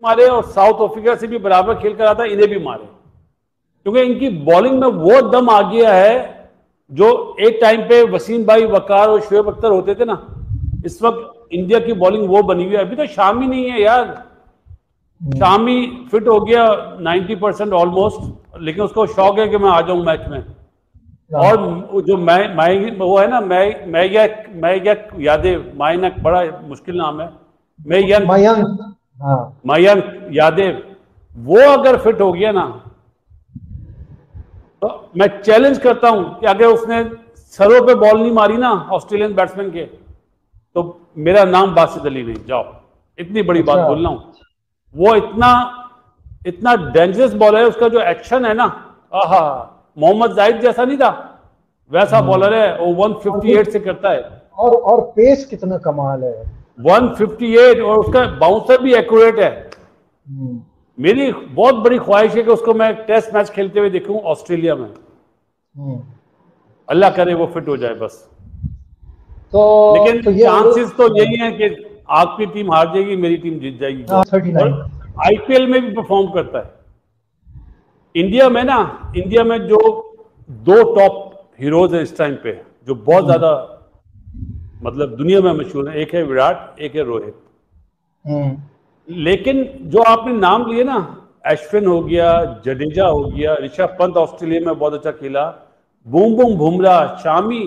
मारे और south Africa से भी बराबर खेल कर आता, इन्हें भी मारे, क्योंकि इनकी बॉलिंग में वो दम आ गया है जो एक टाइम पे वसीम भाई, वकार और शोएब अख्तर होते थे ना, इस वक्त इंडिया की बॉलिंग वो बनी हुई है। अभी तो शामी नहीं है यार, शामी फिट हो गया 90% ऑलमोस्ट, लेकिन उसको शौक है कि मैं आ जाऊं मैच में। और जो मैं वो है ना, मैं यादेव, मायनक, बड़ा मुश्किल नाम है, मयंक यादेव, वो अगर फिट हो गया ना, तो मैं चैलेंज करता हूं कि अगर उसने सरों पे बॉल नहीं मारी ना ऑस्ट्रेलियन बैट्समैन के, तो मेरा नाम बासित अली नहीं, जाओ, इतनी बड़ी बात बोल रहा हूं। वो इतना इतना डेंजरस बॉलर है, उसका जो एक्शन है ना, आहा, मोहम्मद जाहिद जैसा नहीं था वैसा बॉलर है वो। 158 से करता है, और पेस कितना कमाल है, 158, और उसका बाउंसर भी एक्यूरेट है। मेरी बहुत बड़ी ख्वाहिश है कि उसको मैं टेस्ट मैच खेलते हुए देखूं ऑस्ट्रेलिया में। अल्लाह करे वो फिट हो जाए बस। लेकिन चांसेस तो यही है कि आपकी टीम हार जाएगी, मेरी टीम जीत जाएगी। और आईपीएल में भी परफॉर्म करता है। इंडिया में जो दो टॉप हीरोज हैं इस टाइम पे, जो बहुत ज्यादा मतलब दुनिया में मशहूर है, एक है विराट, एक है रोहित। लेकिन जो आपने नाम लिए ना, अश्विन हो गया, जडेजा हो गया, ऋषभ पंत ऑस्ट्रेलिया में बहुत अच्छा खेला, बुमराह, शामी,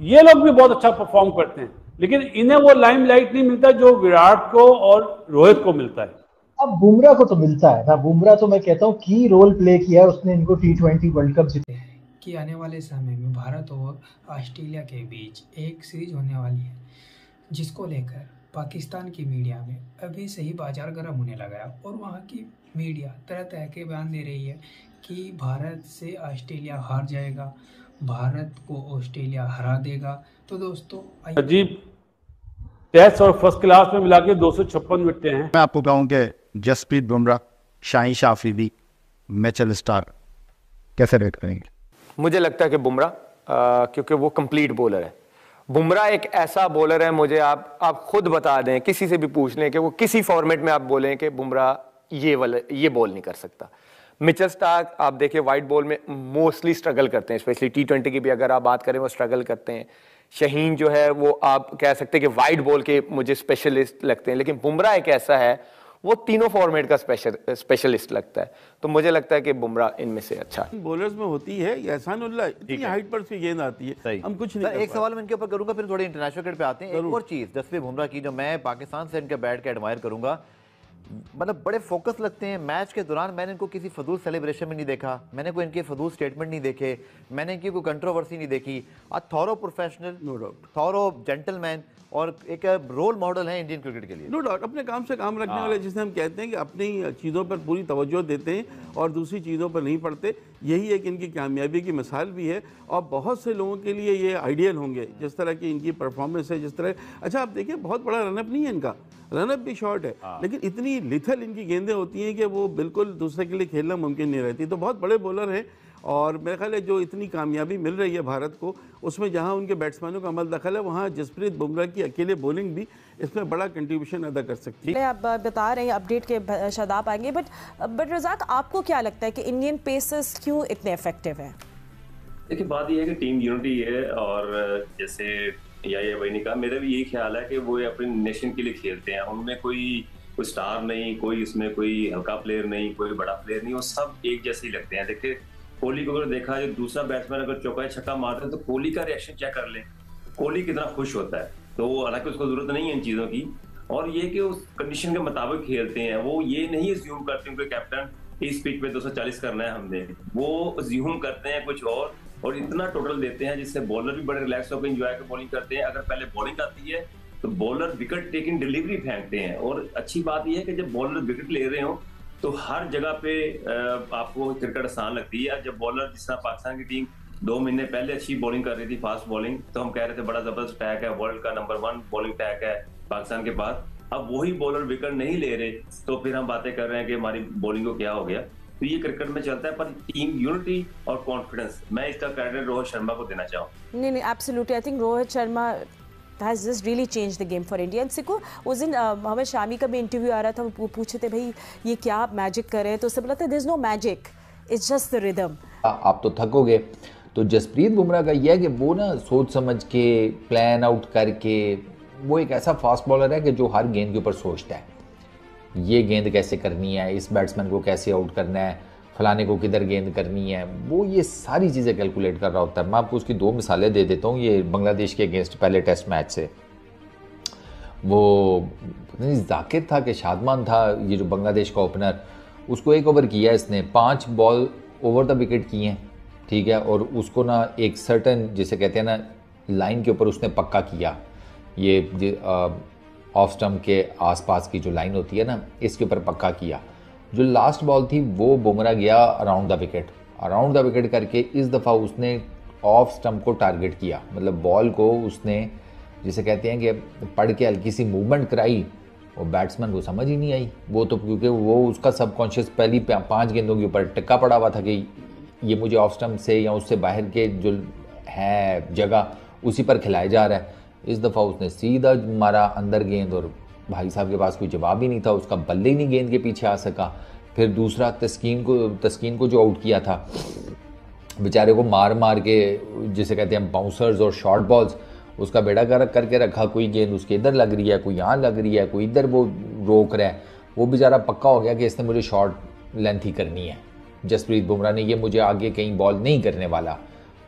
ये लोग भी बहुत अच्छा परफॉर्म करते हैं, लेकिन इन्हें वो लाइमलाइट नहीं मिलता जो विराट को और रोहित को मिलता है। अब बुमराह को तो मिलता है ना, बुमराह तो मैं कहता हूँ की रोल प्ले किया है उसने, इनको T20 वर्ल्ड कप जीते कि आने वाले समय में भारत और ऑस्ट्रेलिया के बीच एक सीरीज होने वाली है, जिसको लेकर पाकिस्तान की मीडिया में अभी से ही बाजार गर्म होने लगा है और वहाँ की मीडिया तरह तरह के बयान दे रही है कि भारत से ऑस्ट्रेलिया हार जाएगा, भारत को ऑस्ट्रेलिया हरा देगा। तो दोस्तों अजीब, टेस्ट और फर्स्ट क्लास में मिला के 256 विकेटें हैं। मैं आपको कहूँ कि जसप्रीत बुमराह, शाहीन अफरीदी, मिचेल स्टार्क कैसे रेट करेंगे? मुझे लगता है कि बुमराह, क्योंकि वो कंप्लीट बॉलर है। बुमराह एक ऐसा बॉलर है, मुझे आप खुद बता दें, किसी से भी पूछ लें कि वो किसी फॉर्मेट में आप बोलें कि बुमराह ये बॉल नहीं कर सकता। मिचेल स्टार्क आप देखिए वाइट बॉल में मोस्टली स्ट्रगल करते हैं, स्पेशली T20 की भी अगर आप बात करें वो स्ट्रगल करते हैं। शाहीन जो है वो आप कह सकते हैं कि वाइट बॉल के मुझे स्पेशलिस्ट लगते हैं, लेकिन बुमराह एक ऐसा है वो तीनों फॉर्मेट का स्पेशलिस्ट लगता है। तो मुझे लगता है कि बुमराह इनमें से अच्छा है। बॉलर्स में होती है एहसानुल्लाह, इतनी हाइट पर से गेंद आती है, हम कुछ नहीं। एक सवाल मैं इनके ऊपर करूंगा, फिर थोड़े इंटरनेशनल क्रिकेट पे आते हैं। एक और चीज जसप्रीत बुमराह की जो मैं पाकिस्तान से इनके बैट के एडमायर करूंगा, मतलब बड़े फोकस लगते हैं मैच के दौरान। मैंने इनको किसी फजूल सेलिब्रेशन में नहीं देखा, मैंने कोई इनके फजूल स्टेटमेंट नहीं देखे, मैंने इनकी कोई कंट्रोवर्सी नहीं देखी। आज thorough professional, no doubt, thorough gentleman और एक रोल मॉडल है इंडियन क्रिकेट के लिए। नो डाउट, अपने काम से काम रखने वाले, जिसे हम कहते हैं कि अपनी चीज़ों पर पूरी तवज्जो देते हैं और दूसरी चीज़ों पर नहीं पड़ते। यही एक इनकी कामयाबी की मिसाल भी है और बहुत से लोगों के लिए ये आइडियल होंगे जिस तरह की इनकी परफॉर्मेंस है, जिस तरह। अच्छा आप देखिए, बहुत बड़ा रनअप नहीं है इनका, रनअप भी शॉर्ट है, लेकिन इतनी लिथल इनकी गेंदें होती हैं कि वो बिल्कुल दूसरे के लिए खेलना मुमकिन नहीं रहती। तो बहुत बड़े बॉलर हैं और मेरे ख्याल है जो इतनी कामयाबी मिल रही है भारत को, उसमें जहां उनके बैट्समैनों का अमल दखल है, वहां जसप्रीत बुमराह की अकेले बॉलिंग भी इसमें बड़ा कंट्रीब्यूशन अदा कर सकती है। आप बता रहे हैं अपडेट के शादाब आएंगे, बट रज़ाक आपको क्या लगता है कि इंडियन पेसर्स क्यों इतने इफेक्टिव हैं? देखिए बात यह है कि टीम यूनिटी है और जैसे या भाई ने कहा, मेरा भी यही ख्याल है कि वो अपने नेशन के लिए खेलते हैं। उनमें कोई स्टार नहीं, कोई इसमें कोई हल्का प्लेयर नहीं, कोई बड़ा प्लेयर नहीं, वो सब एक जैसे ही लगते हैं। देखिए कोहली को अगर देखा जो दूसरा बैट्समैन अगर चौका छक्का मारता है तो कोहली का रिएक्शन चेक कर ले, कोहली कितना खुश होता है। तो हालांकि उसको जरूरत नहीं है इन चीजों की, और ये कि उस कंडीशन के मुताबिक खेलते हैं। वो ये नहीं अज्यूम करते हैं कि कैप्टन इस पिच पे 240 करना है हमने, वो अज्यूम करते हैं कुछ और इतना टोटल देते हैं जिससे बॉलर भी बड़े रिलैक्स होकर एंजॉय कर बॉलिंग करते हैं। अगर पहले बॉलिंग आती है तो बॉलर विकेट टेकिंग डिलीवरी फेंकते हैं। और अच्छी बात यह है कि जब बॉलर विकेट ले रहे हो तो हर जगह पे आपको क्रिकेट आसान लगती है। जब बॉलर, जिस तरह पाकिस्तान की टीम 2 महीने पहले अच्छी बॉलिंग कर रही थी, फास्ट बॉलिंग, तो हम कह रहे थे बड़ा जबरदस्त अटैक है, वर्ल्ड का नंबर 1 बॉलिंग अटैक है पाकिस्तान के बाद। अब वही बॉलर विकेट नहीं ले रहे तो फिर हम बातें कर रहे हैं कि हमारी बॉलिंग को क्या हो गया। तो ये क्रिकेट में चलता है, पर टीम यूनिटी और कॉन्फिडेंस, मैं इसका क्रेडिट रोहित शर्मा को देना चाहूँ। नहीं, absolutely, I think Rohit Sharma, has just really change the game for India. सिको उस दिन मोहम्मद शामी का भी इंटरव्यू आ रहा था, वो पूछे थे भाई ये क्या आप मैजिक कर रहे हैं, तो उससे बोला था there is no magic, it's just the rhythm. आप तो थकोगे। तो जसप्रीत बुमराह का यह है कि वो ना सोच समझ के प्लान आउट करके, वो एक ऐसा फास्ट बॉलर है कि जो हर गेंद के ऊपर सोचता है, ये गेंद कैसे करनी है, इस बैट्समैन को कैसे आउट करना है, फलाने को किधर गेंद करनी है, वो ये सारी चीज़ें कैलकुलेट कर रहा होता है। मैं आपको उसकी 2 मिसालें दे देता हूँ। ये बांग्लादेश के अगेंस्ट पहले टेस्ट मैच से, वो जाकिर था कि शादमान था, ये जो बांग्लादेश का ओपनर, उसको 1 ओवर किया इसने, 5 बॉल ओवर द विकेट किए हैं, ठीक है, और उसको ना एक सर्टन जिसे कहते हैं ना लाइन के ऊपर उसने पक्का किया। ये ऑफ स्टम्प के आसपास की जो लाइन होती है ना, इसके ऊपर पक्का किया। जो लास्ट बॉल थी वो बुमराह गया अराउंड द विकेट करके इस दफ़ा उसने ऑफ स्टम्प को टारगेट किया, मतलब बॉल को उसने जिसे कहते हैं कि पढ़ के हल्की सी मूवमेंट कराई, और बैट्समैन को समझ ही नहीं आई। वो तो क्योंकि वो उसका सबकॉन्शियस पहली 5 गेंदों के ऊपर टिक्का पड़ा हुआ था कि ये मुझे ऑफ स्टम्प से या उससे बाहर के जो है जगह उसी पर खिलाया जा रहा है। इस दफ़ा उसने सीधा मारा अंदर गेंद, और भाई साहब के पास कोई जवाब ही नहीं था, उसका बल्ले ही नहीं गेंद के पीछे आ सका। फिर दूसरा तस्कीन को जो आउट किया था, बेचारे को मार मार के जिसे कहते हैं बाउंसर्स और शॉर्ट बॉल्स, उसका बेड़ा गर्क करके रखा। कोई गेंद उसके इधर लग रही है, कोई यहाँ लग रही है, कोई इधर वो रोक रहा है। वो बेचारा पक्का हो गया कि इसने मुझे शॉर्ट लेंथ ही करनी है, जसप्रीत बुमराह ने, ये मुझे आगे कहीं बॉल नहीं करने वाला।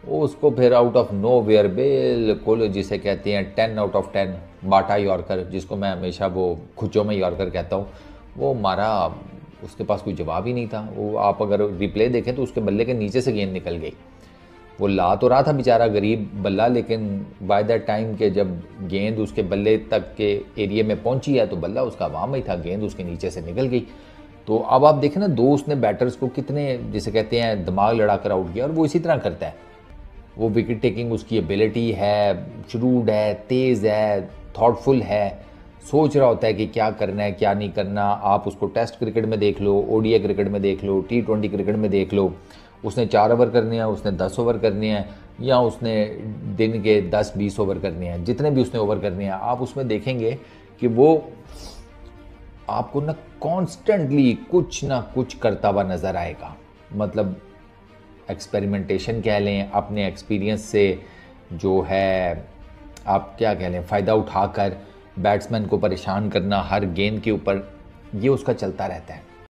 उसको फिर आउट ऑफ नो वेयर बिल्कुल जिसे कहते हैं 10 आउट ऑफ 10 बाटा यॉर्कर, जिसको मैं हमेशा वो खुचों में यॉर्कर कहता हूँ, वो मारा। उसके पास कोई जवाब ही नहीं था। वो आप अगर रिप्ले देखें तो उसके बल्ले के नीचे से गेंद निकल गई। वो ला तो रहा था बेचारा गरीब बल्ला, लेकिन बाय दैट टाइम के जब गेंद उसके बल्ले तक के एरिया में पहुंची है तो बल्ला उसका वहाँ में ही था, गेंद उसके नीचे से निकल गई। तो अब आप देखें ना, 2 उसने बैटर्स को कितने जिसे कहते हैं दिमाग लड़ा कर आउट किया, और वो इसी तरह करता है। वो विकेट टेकिंग उसकी एबिलिटी है, श्रूड है, तेज़ है, थॉटफुल है, सोच रहा होता है कि क्या करना है क्या नहीं करना। आप उसको टेस्ट क्रिकेट में देख लो, ओडीआई क्रिकेट में देख लो, T20 क्रिकेट में देख लो, उसने 4 ओवर करने हैं, उसने 10 ओवर करने हैं, या उसने दिन के 10-20 ओवर करने हैं, जितने भी उसने ओवर करने हैं, आप उसमें देखेंगे कि वो आपको ना कॉन्स्टेंटली कुछ ना कुछ करता हुआ नज़र आएगा। मतलब एक्सपेरिमेंटेशन कह लें, अपने एक्सपीरियंस से जो है आप क्या कह लें, फ़ायदा उठाकर बैट्समैन को परेशान करना हर गेंद के ऊपर, ये उसका चलता रहता है।